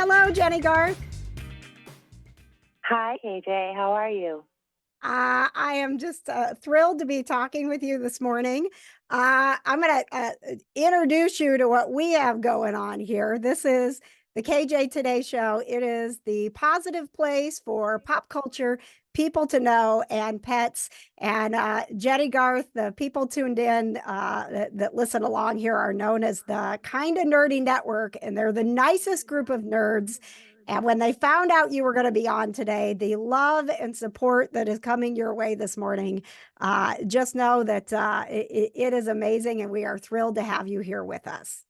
Hello, Jennie Garth. Hi, KJ. How are you? I am just thrilled to be talking with you this morning. I'm going to introduce you to what we have going on here. This is the KJ Today Show. It is the positive place for pop culture, people to know, and pets. And Jennie Garth, the people tuned in that listen along here are known as the Kinda Nerdy Network, and they're the nicest group of nerds. And when they found out you were going to be on today, the love and support that is coming your way this morning, just know that it is amazing, and we are thrilled to have you here with us.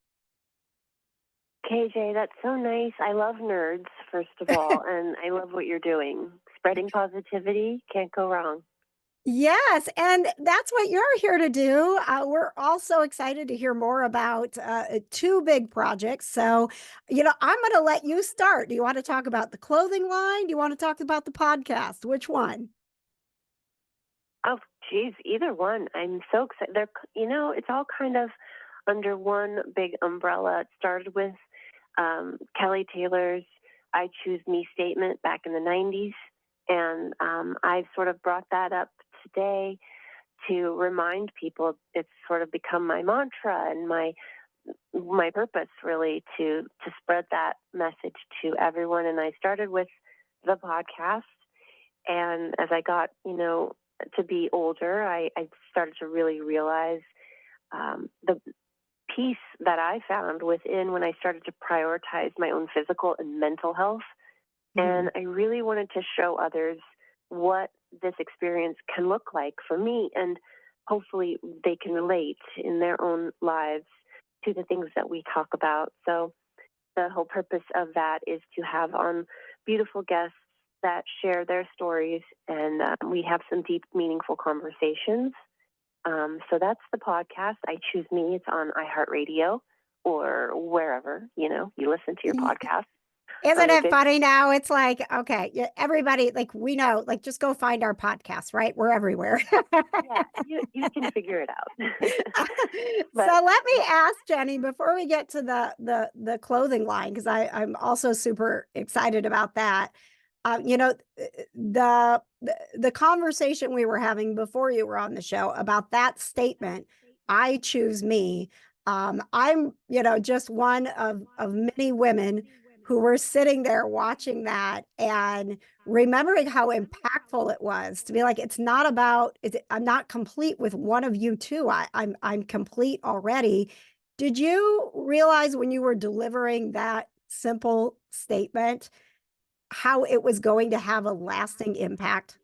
KJ, that's so nice. I love nerds, first of all, and I love what you're doing. Spreading positivity, can't go wrong. Yes, and that's what you're here to do. We're also excited to hear more about two big projects. So, I'm going to let you start. Do you want to talk about the clothing line? Do you want to talk about the podcast? Which one? Oh, geez, either one. I'm so excited. It's all kind of under one big umbrella. It started with Kelly Taylor's I Choose Me statement back in the 90s. And I've sort of brought that up today to remind people. It's sort of become my mantra and my purpose, really, to spread that message to everyone. And I started with the podcast. And as I got, to be older, I started to really realize the peace that I found within when I started to prioritize my own physical and mental health. And I really wanted to show others what this experience can look like for me, and hopefully they can relate in their own lives to the things that we talk about. So the whole purpose of that is to have on beautiful guests that share their stories, and we have some deep, meaningful conversations. So that's the podcast, I Choose Me. It's on iHeartRadio or wherever, you listen to your podcast. Isn't it funny now? It's like, okay, everybody, like, we know, like, just go find our podcast, right? We're everywhere. Yeah, you can figure it out. So let me ask Jennie, before we get to the clothing line, because I'm also super excited about that. The the conversation we were having before you were on the show about that statement, I choose me. I'm, just one of many women who were sitting there watching that and remembering how impactful it was to be like, it's not about, I'm not complete with one of you two. I'm complete already. Did you realize when you were delivering that simple statement how it was going to have a lasting impact?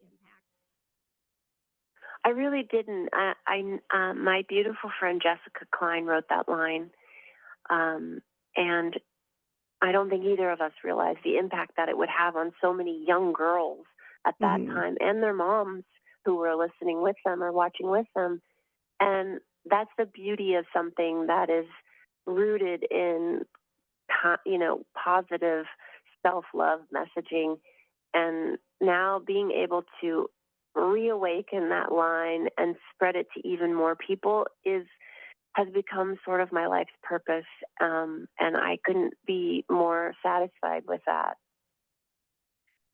I really didn't. My beautiful friend Jessica Klein wrote that line, and I don't think either of us realized the impact that it would have on so many young girls at that time, and their moms who were listening with them or watching with them. And that's the beauty of something that is rooted in, positive self-love messaging. And now being able to reawaken that line and spread it to even more people has become sort of my life's purpose, and I couldn't be more satisfied with that.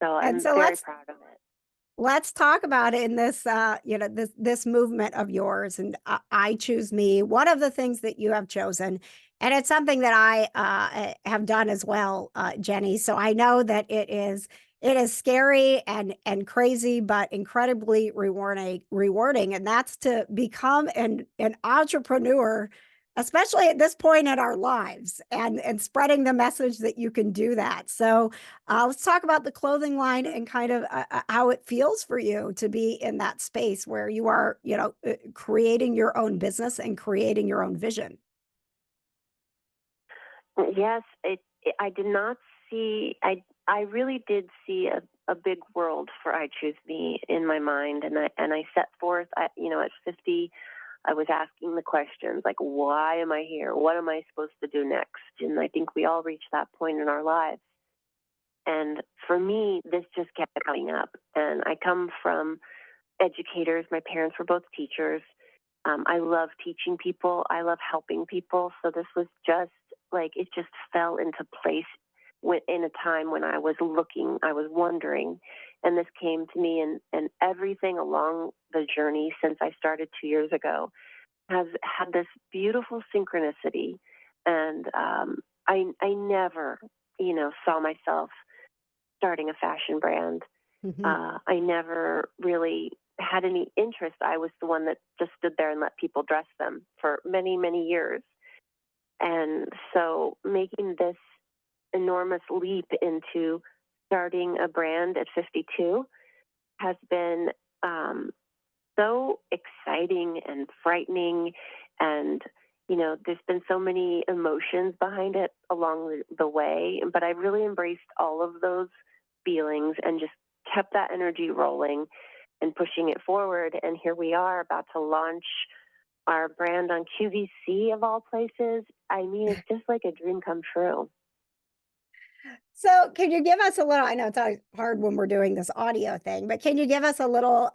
So I'm very proud of it. Let's talk about it in this, this movement of yours, and I choose me. One of the things that you have chosen, and it's something that I have done as well, Jennie. So I know that it is scary and crazy, but incredibly rewarding. And that's to become an entrepreneur, especially at this point in our lives, and spreading the message that you can do that. So let's talk about the clothing line and kind of how it feels for you to be in that space where you are, creating your own business and creating your own vision. Yes, I did not see. I really did see a big world for I Choose Me in my mind, and I set forth. At 50, I was asking the questions like, why am I here? What am I supposed to do next? And I think we all reach that point in our lives. And for me, this just kept coming up. And I come from educators. My parents were both teachers. I love teaching people. I love helping people. So this was just like, it just fell into place in a time when I was looking, I was wondering, and this came to me, and everything along the journey since I started 2 years ago has had this beautiful synchronicity, and I never, saw myself starting a fashion brand. Mhm. I never really had any interest. I was the one that just stood there and let people dress them for many, many years. And so making this enormous leap into starting a brand at 52 has been um, so exciting and frightening. And, there's been so many emotions behind it along the way. But I really embraced all of those feelings and just kept that energy rolling and pushing it forward. And here we are about to launch our brand on QVC of all places. I mean, it's just like a dream come true. So, can you give us a little I know it's always hard when we're doing this audio thing, but can you give us a little,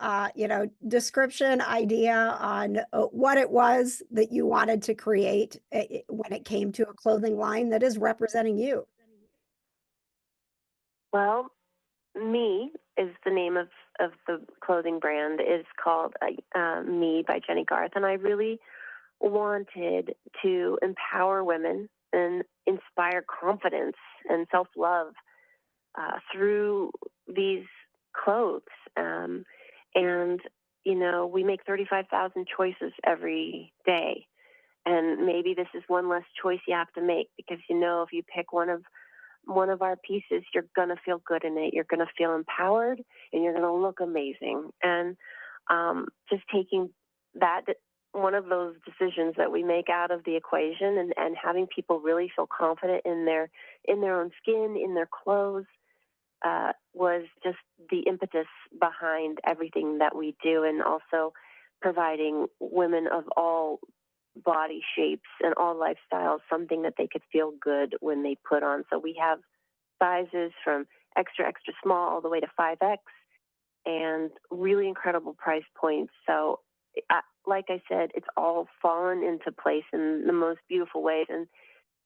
description, idea on, what it was that you wanted to create when it came to a clothing line that is representing you? Well, Me is the name of the clothing brand. Is called Me by Jennie Garth, and I really wanted to empower women and inspire confidence and self love through these clothes. And we make 35,000 choices every day, and maybe this is one less choice you have to make because if you pick one of our pieces, you're going to feel good in it. You're going to feel empowered and you're going to look amazing. And just taking that, one of those decisions that we make out of the equation, and having people really feel confident in their own skin, in their clothes, was just the impetus behind everything that we do. And also providing women of all body shapes and all lifestyles something that they could feel good when they put on. So we have sizes from extra, extra small all the way to 5X, and really incredible price points. So, like I said, it's all fallen into place in the most beautiful ways. And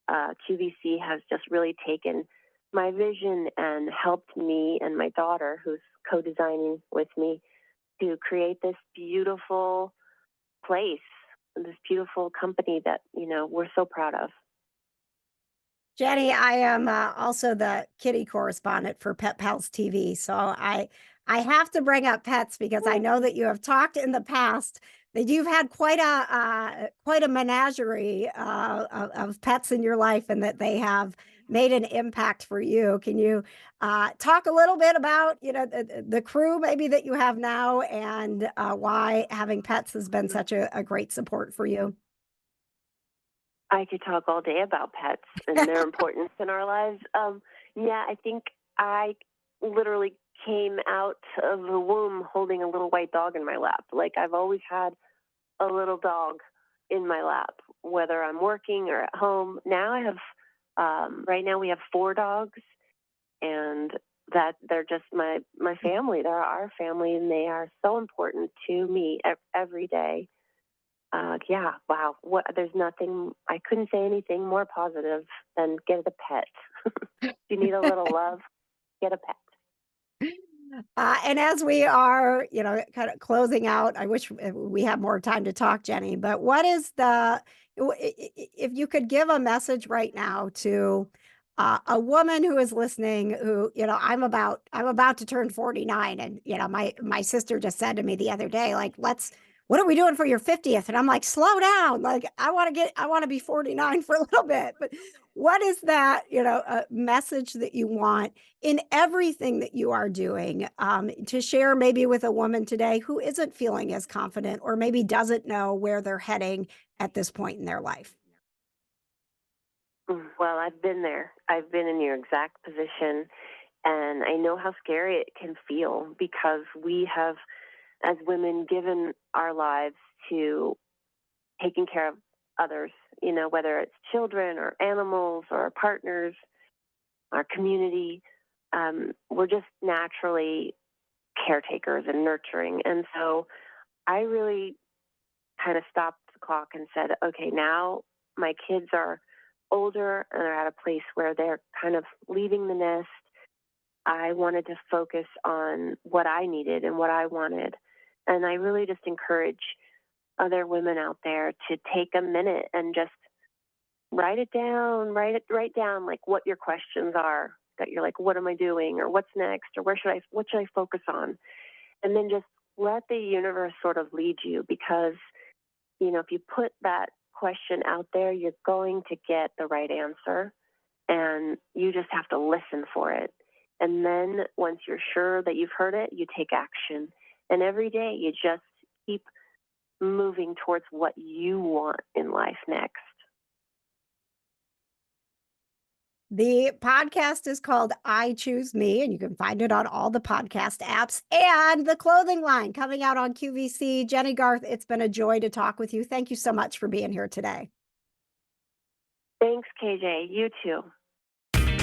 QVC has just really taken my vision and helped me and my daughter, who's co designing with me, to create this beautiful place, this beautiful company that, we're so proud of. Jenny, I am also the kitty correspondent for Pet Pals TV, so I have to bring up pets because I know that you have talked in the past that you've had quite a menagerie of pets in your life, and that they have made an impact for you. Can you talk a little bit about the crew maybe that you have now, and why having pets has been such a great support for you? I could talk all day about pets and their importance in our lives. Yeah, I think I literally came out of the womb holding a little white dog in my lap. Like, I've always had a little dog in my lap, whether I'm working or at home. Now right now we have four dogs, and that they're just my family. They're our family, and they are so important to me every day. Yeah, wow. There's nothing, I couldn't say anything more positive than get a pet. If you need a little love, get a pet. And as we are, kind of closing out, I wish we had more time to talk, Jenny. But what is if you could give a message right now to a woman who is listening, who, I'm about to turn 49, and my sister just said to me the other day, like, what are we doing for your 50th? And I'm like, slow down, like, I want to be 49 for a little bit. But what is that, message that you want in everything that you are doing, to share maybe with a woman today who isn't feeling as confident, or maybe doesn't know where they're heading at this point in their life? Well, I've been there. I've been in your exact position, and I know how scary it can feel because we have, as women, given our lives to taking care of others, whether it's children or animals or our partners, our community. We're just naturally caretakers and nurturing. And so I really kind of stopped the clock and said, okay, now my kids are older and are at a place where they're kind of leaving the nest, I wanted to focus on what I needed and what I wanted. And I really just encourage other women out there to take a minute and just write down like what your questions are that you're like, what am I doing? Or what's next? Or what should I focus on? And then just let the universe sort of lead you, because, if you put that question out there, you're going to get the right answer, and you just have to listen for it. And then once you're sure that you've heard it, you take action. And every day you just keep moving towards what you want in life next. The podcast is called I Choose Me, and you can find it on all the podcast apps, and the clothing line coming out on QVC. Jennie Garth, it's been a joy to talk with you. Thank you so much for being here today. Thanks, KJ. You too.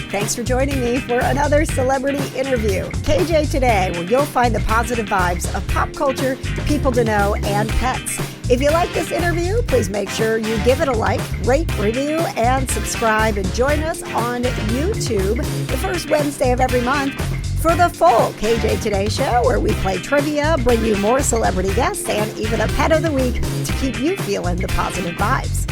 Thanks for joining me for another celebrity interview. KJ Today, where you'll find the positive vibes of pop culture, people to know, and pets. If you like this interview, please make sure you give it a like, rate, review, and subscribe. And join us on YouTube the first Wednesday of every month for the full KJ Today show, where we play trivia, bring you more celebrity guests, and even a pet of the week to keep you feeling the positive vibes.